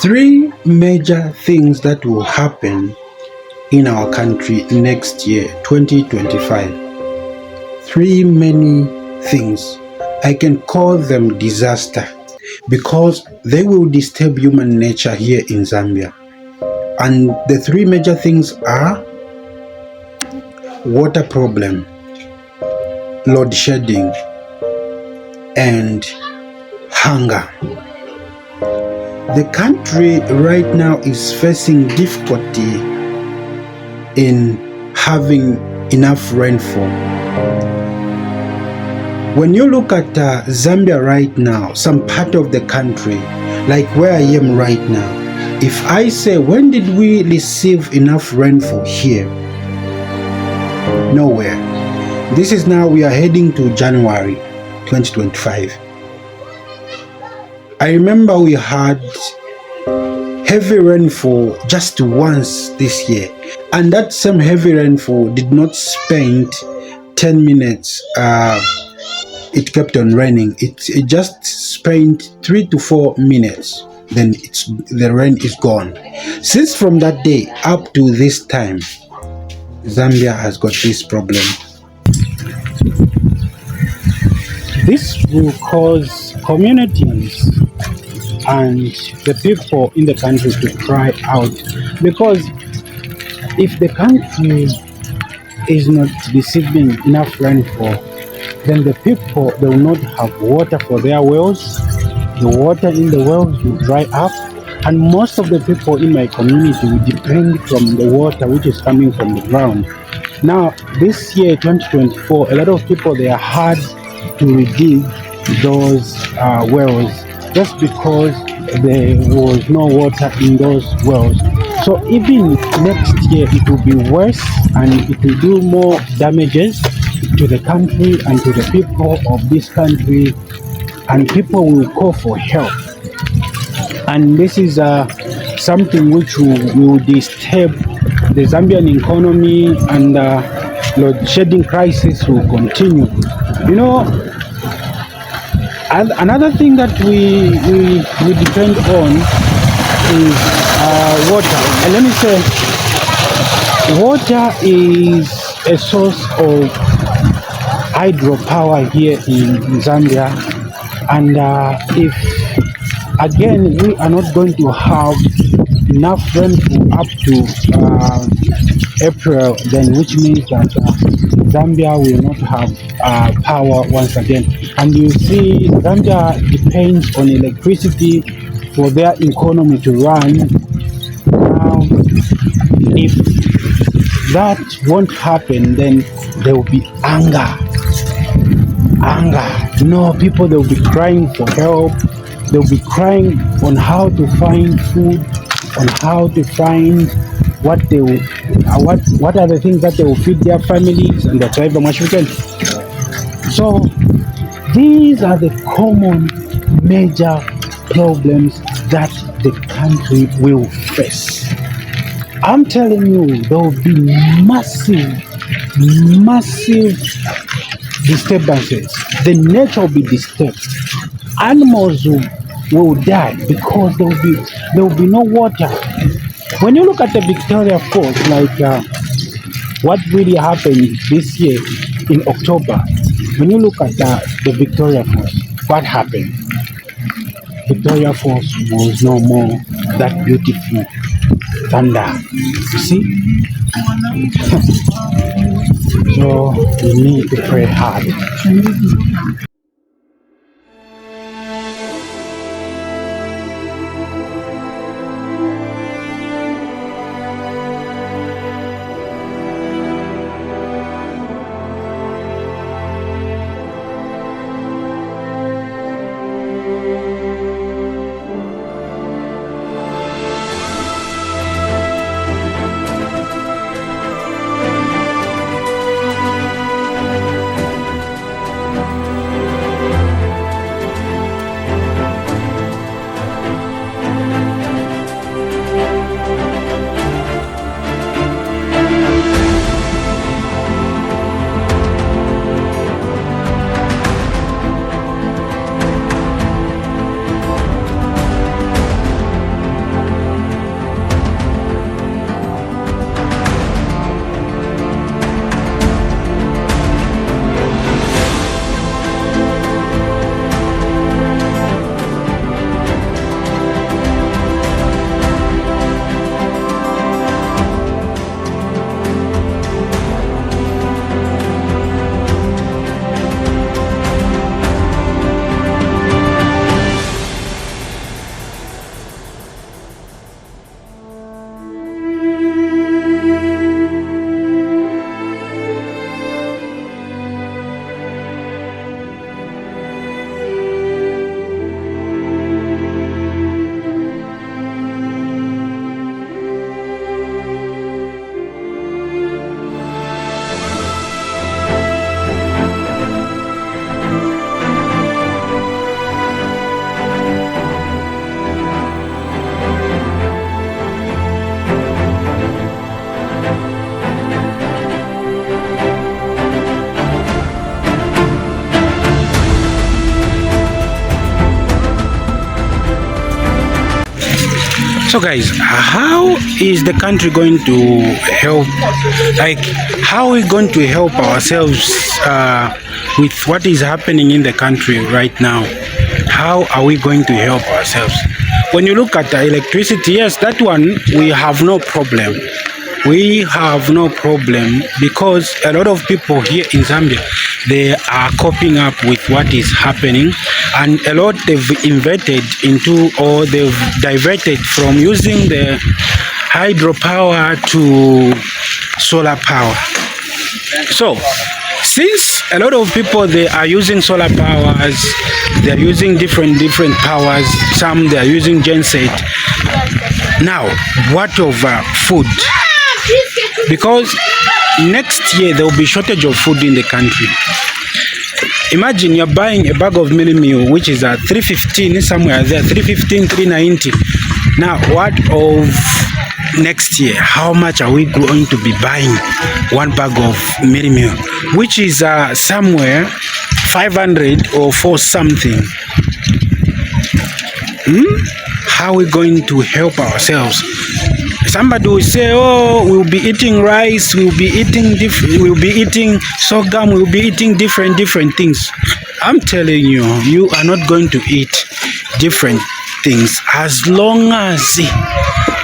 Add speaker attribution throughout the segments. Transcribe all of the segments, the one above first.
Speaker 1: Three major things that will happen in our country next year, 2025. Three many things. I can call them disaster because they will disturb human nature here in Zambia. And the three major things are water problem, load shedding, and hunger. The country right now is facing difficulty in having enough rainfall. When you look at Zambia right now, some part of the country, like where I am right now, if I say, when did we receive enough rainfall here? Nowhere. This is now, we are heading to January 2025. I remember we had heavy rainfall just once this year, and that same heavy rainfall did not spend 10 minutes. It kept on raining. It just spent 3 to 4 minutes. Then the rain is gone. Since from that day up to this time, Zambia has got this problem. This will cause communities and the people in the country to cry out, because if the country is not receiving enough rainfall, then the people, they will not have water for their wells. The water in the wells will dry up, and most of the people in my community will depend from the water which is coming from the ground. Now this year 2024, a lot of people, they are hard to redig those wells just because there was no water in those wells. So even next year it will be worse, and it will do more damages to the country and to the people of this country, and people will call for help. And this is something which will disturb the Zambian economy, and load shedding crisis will continue. You know, and another thing that we depend on is water. And let me say, water is a source of hydropower here in Zambia, and if again we are not going to have enough rainfall up to April, then which means that Zambia will not have power once again. And you see, Zambia depends on electricity for their economy to run. Now, if that won't happen, then there will be anger. You know, people, they will be crying for help. They will be crying on how to find food, on how to find what they will, what are the things that they will feed their families and their tribe weekend. So these are the common major problems that the country will face. I'm telling you, there will be massive disturbances. The nature will be disturbed. animals will die because there will be no water. When you look at the Victoria Falls, like what really happened this year in October, when you look at the Victoria Falls, what happened? Victoria Falls was no more that beautiful than that. You see? So we need to pray hard. So guys, how is the country going to help? Like, how are we going to help ourselves with what is happening in the country right now? How are we going to help ourselves? When you look at the electricity, yes, that one we have no problem. We have no problem because a lot of people here in Zambia, they are coping up with what is happening, and a lot they've inverted into, or they've diverted from using the hydropower to solar power. So since a lot of people, they are using solar powers, they are using different powers, some they are using genset. Now what of food? Because next year there will be shortage of food in the country. Imagine you're buying a bag of mini meal which is at 315, somewhere there, 315, 390. Now what of next year? How much are we going to be buying one bag of mini meal, which is somewhere 500 or for something? How are we going to help ourselves? Somebody will say, oh, we'll be eating rice, we'll be eating sorghum, we'll be eating different things. I'm telling you, you are not going to eat different things as long as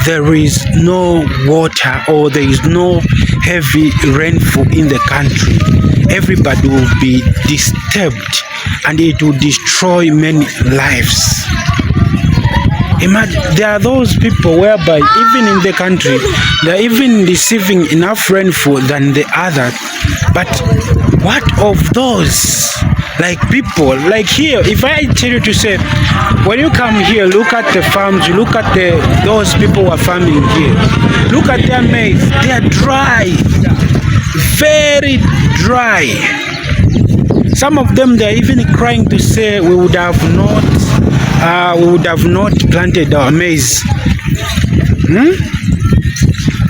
Speaker 1: there is no water or there is no heavy rainfall in the country. Everybody will be disturbed and it will destroy many lives. Imagine, there are those people whereby even in the country they are even receiving enough rainfall than the others. But what of those, like people like here? If I tell you to say, when you come here, look at the farms, you look at those people who are farming here, look at their maize, they are dry, very dry. Some of them, they are even crying to say we would have not planted our maize,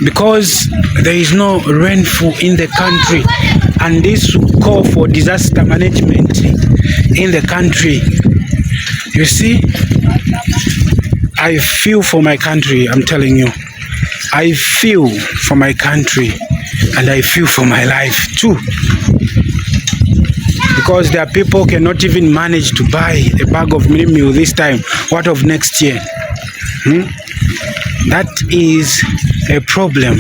Speaker 1: because there is no rainfall in the country, and this will call for disaster management in the country. You see, I feel for my country, I'm telling you. I feel for my country and I feel for my life too. Because there are people cannot even manage to buy a bag of meal this time. What of next year? That is a problem.